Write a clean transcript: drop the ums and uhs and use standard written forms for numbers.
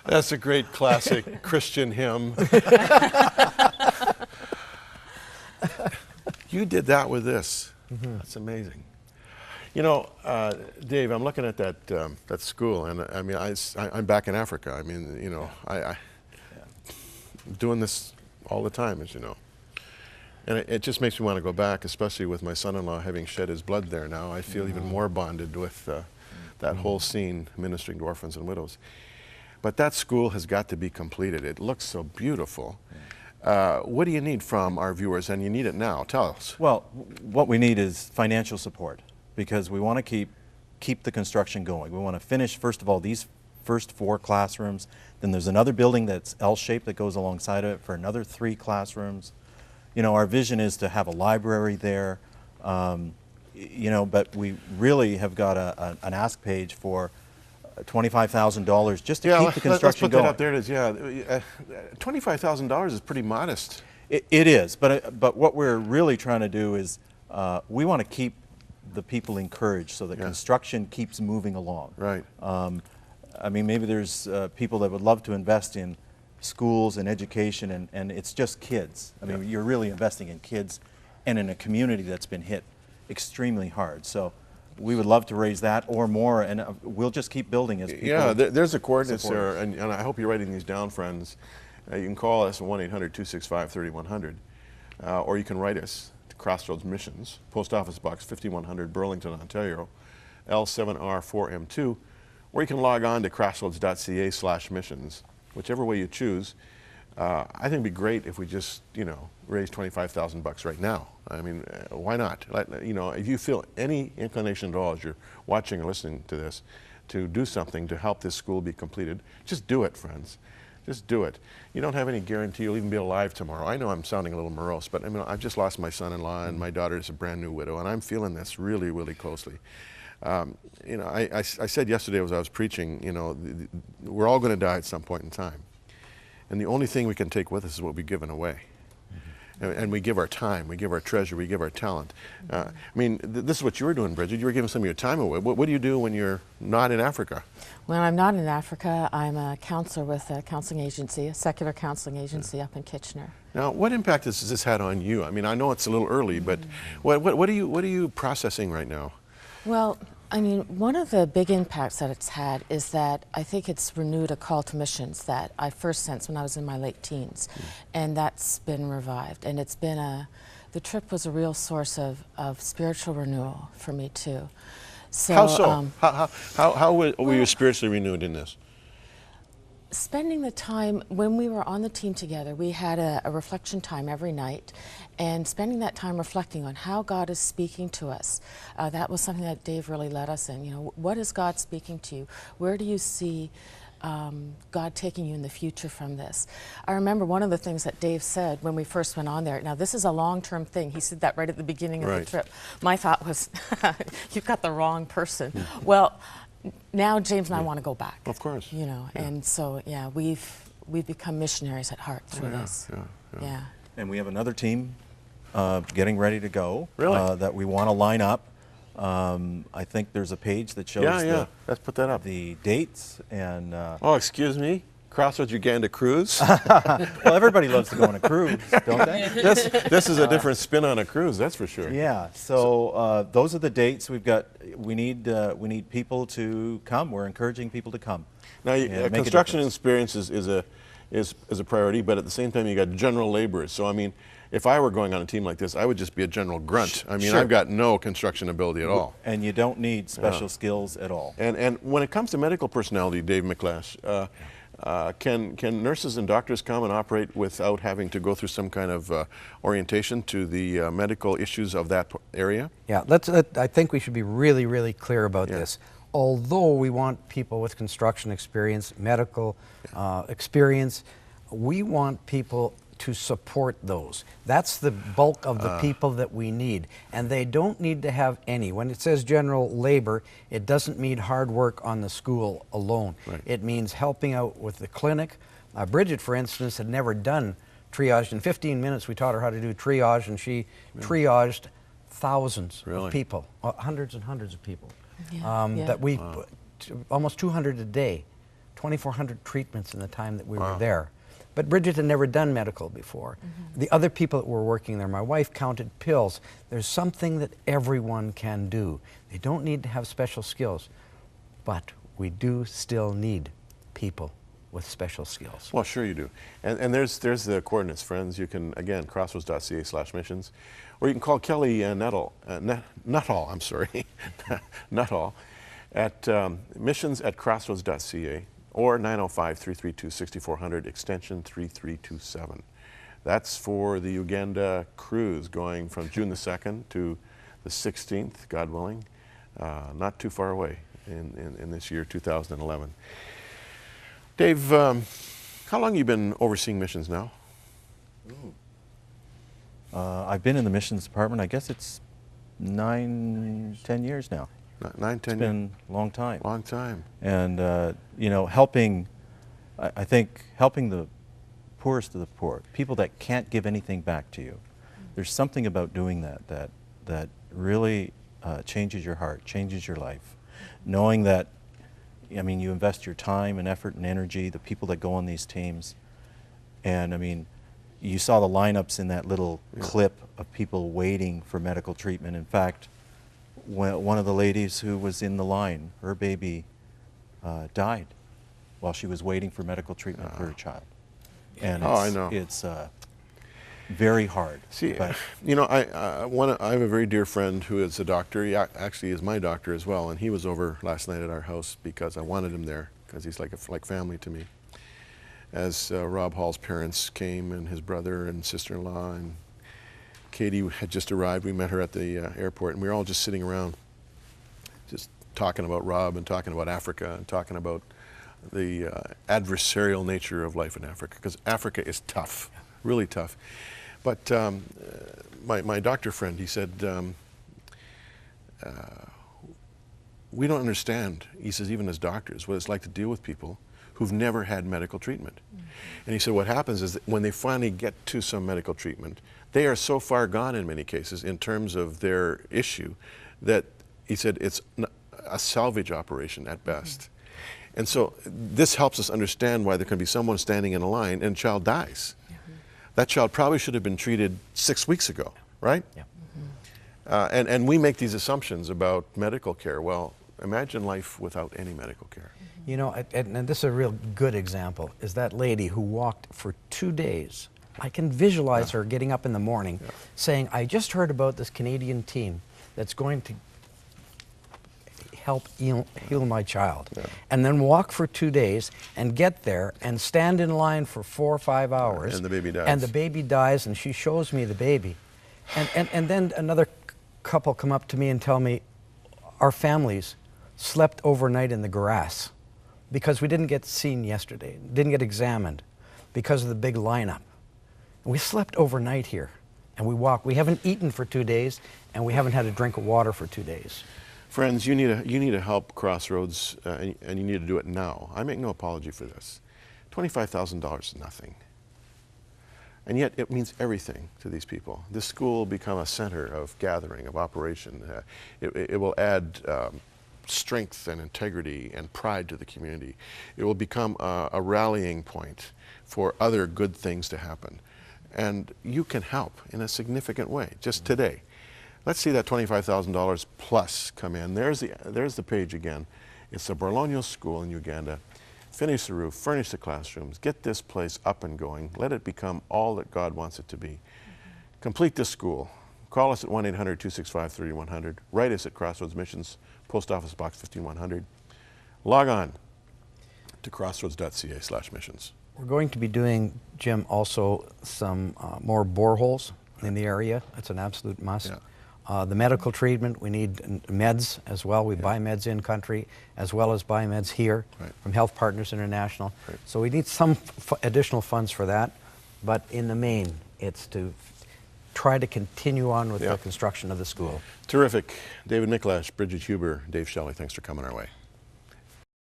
That's a great classic Christian hymn. You did that with this. That's amazing. You know, Dave, I'm looking at that school, and I mean, I'm back in Africa. I mean, you know, I'm doing this all the time, as you know. And it just makes me want to go back, especially with my son-in-law having shed his blood there now. I feel even more bonded with that whole scene, ministering to orphans and widows. But that school has got to be completed. It looks so beautiful. What do you need from our viewers? And you need it now. Tell us. Well, what we need is financial support, because we want to keep the construction going. We want to finish, first of all, these first 4 classrooms. Then there's another building that's L-shaped that goes alongside of it for another 3 classrooms. You know, our vision is to have a library there, you know, but we really have got an ask page for $25,000 just to keep the construction let's put going. That up. There it is. Yeah, $25,000 is pretty modest. It is, but what we're really trying to do is we want to keep the people encouraged so that construction keeps moving along. Right. I mean, maybe there's people that would love to invest in schools and education, and it's just kids. I mean, you're really investing in kids and in a community that's been hit extremely hard. So we would love to raise that or more, and we'll just keep building as people. Yeah, there's the coordinates there, and I hope you're writing these down, friends. You can call us at 1-800-265-3100, or you can write us to Crossroads Missions, Post Office Box 5100, Burlington, Ontario, L7R4M2, or you can log on to crossroads.ca/missions. Whichever way you choose. I think it'd be great if we just, you know, raise $25,000 right now. I mean, why not? You know, if you feel any inclination at all as you're watching or listening to this, to do something to help this school be completed, just do it, friends. Just do it. You don't have any guarantee you'll even be alive tomorrow. I know I'm sounding a little morose, but I mean, I've just lost my son-in-law, and my daughter is a brand new widow, and I'm feeling this really, really closely. You know, I said yesterday as I was preaching, you know, we're all going to die at some point in time. And the only thing we can take with us is what we've given away. And we give our time, we give our treasure, we give our talent. I mean, this is what you were doing, Brigitte. You were giving some of your time away. What do you do when you're not in Africa? When I'm not in Africa, I'm a counselor with a counseling agency, a secular counseling agency up in Kitchener. Now, what impact has this had on you? I mean, I know it's a little early, but what are you processing right now? Well, I mean, one of the big impacts that it's had is that I think it's renewed a call to missions that I first sensed when I was in my late teens, and that's been revived. And it's been the trip was a real source of spiritual renewal for me too. So, how so? How were you spiritually renewed in this? Spending the time, when we were on the team together, we had a reflection time every night, and spending that time reflecting on how God is speaking to us. That was something that Dave really led us in. You know, what is God speaking to you? Where do you see God taking you in the future from this? I remember one of the things that Dave said when we first went on there. Now, this is a long-term thing. He said that right at the beginning of the trip. My thought was, you've got the wrong person. Well, now James and I want to go back. Of course. You know, and so we've become missionaries at heart through this. Yeah. And we have another team getting ready to go. Really? That we want to line up. I think there's a page that shows let's put that up. The dates and. Oh, excuse me. Crossroads Uganda cruise. Well, everybody loves to go on a cruise, don't they? This is a different spin on a cruise, that's for sure. Yeah. So those are the dates we've got. We need people to come. We're encouraging people to come. Now, construction experience is a priority, but at the same time, you got general laborers. So I mean, if I were going on a team like this, I would just be a general grunt. I mean, I've got no construction ability at all. And you don't need special skills at all. And when it comes to medical personality, Dave Miclash, can nurses and doctors come and operate without having to go through some kind of orientation to the medical issues of that area? Yeah, I think we should be really, really clear about this. Although we want people with construction experience, medical experience, we want people to support those. That's the bulk of the people that we need. And they don't need to have any. When it says general labor, it doesn't mean hard work on the school alone. Right. It means helping out with the clinic. Brigitte, for instance, had never done triage. In 15 minutes, we taught her how to do triage, and she triaged thousands of people, hundreds and hundreds of people. That we, almost 200 a day. 2,400 treatments in the time that we were there. But Brigitte had never done medical before. The other people that were working there, my wife counted pills. There's something that everyone can do. They don't need to have special skills, but we do still need people with special skills. Well, sure you do. And there's the coordinates, friends. You can, again, crossroads.ca/missions, or you can call Kelly Nuttall, I'm sorry, Nuttall, at missions@crossroads.ca, or 905-332-6400, extension 3327. That's for the Uganda cruise going from June the 2nd to the 16th, God willing, not too far away in this year, 2011. Dave, how long have you been overseeing missions now? I've been in the missions department, I guess it's 9, 10 years now. 9, 10 It's been a long time. Long time. And, you know, helping, I think, helping the poorest of the poor, people that can't give anything back to you. There's something about doing that really changes your heart, changes your life. Knowing that, I mean, you invest your time and effort and energy, the people that go on these teams, and I mean, you saw the lineups in that little clip of people waiting for medical treatment. In fact, one of the ladies who was in the line, her baby died while she was waiting for medical treatment for her child. And I know. It's very hard. See, but you know, I have a very dear friend who is a doctor. He actually is my doctor as well, and he was over last night at our house because I wanted him there because he's like family to me. As Rob Hall's parents came, and his brother and sister-in-law, and Katie had just arrived. We met her at the airport, and we were all just sitting around, just talking about Rob and talking about Africa and talking about the adversarial nature of life in Africa, because Africa is tough, really tough. But my doctor friend, he said, we don't understand, he says, even as doctors, what it's like to deal with people who've never had medical treatment. And he said what happens is that when they finally get to some medical treatment, they are so far gone in many cases in terms of their issue that he said it's a salvage operation at best. And so this helps us understand why there can be someone standing in a line and a child dies. That child probably should have been treated 6 weeks ago, right? Yeah. And we make these assumptions about medical care. Well, imagine life without any medical care. You know, and this is a real good example, is that lady who walked for 2 days. I can visualize her getting up in the morning saying, I just heard about this Canadian team that's going to help heal my child. And then walk for 2 days and get there and stand in line for 4 or 5 hours. And the baby dies. And the baby dies, and she shows me the baby. And then another couple come up to me and tell me, our families slept overnight in the grass because we didn't get seen yesterday, didn't get examined because of the big lineup. We slept overnight here, and we walked. We haven't eaten for 2 days, and we haven't had a drink of water for 2 days. Friends, you need to help Crossroads, and you need to do it now. I make no apology for this. $25,000 is nothing. And yet it means everything to these people. This school will become a center of gathering, of operation. It will add strength and integrity and pride to the community. It will become a rallying point for other good things to happen. And you can help in a significant way, just today. Let's see that $25,000 plus come in. There's the page again. It's the Borlogno School in Uganda. Finish the roof, furnish the classrooms, get this place up and going. Let it become all that God wants it to be. Complete this school. Call us at 1-800-265-3100. Write us at Crossroads Missions, Post Office Box 15100. Log on to crossroads.ca/missions. We're going to be doing, Jim, also some more boreholes in the area. That's an absolute must. Yeah. The medical treatment, we need meds as well. We buy meds in country as well as buy meds here from Health Partners International. So we need some additional funds for that. But in the main, it's to try to continue on with the construction of the school. Terrific. David Miclash, Brigitte Huber, Dave Shelley, thanks for coming our way.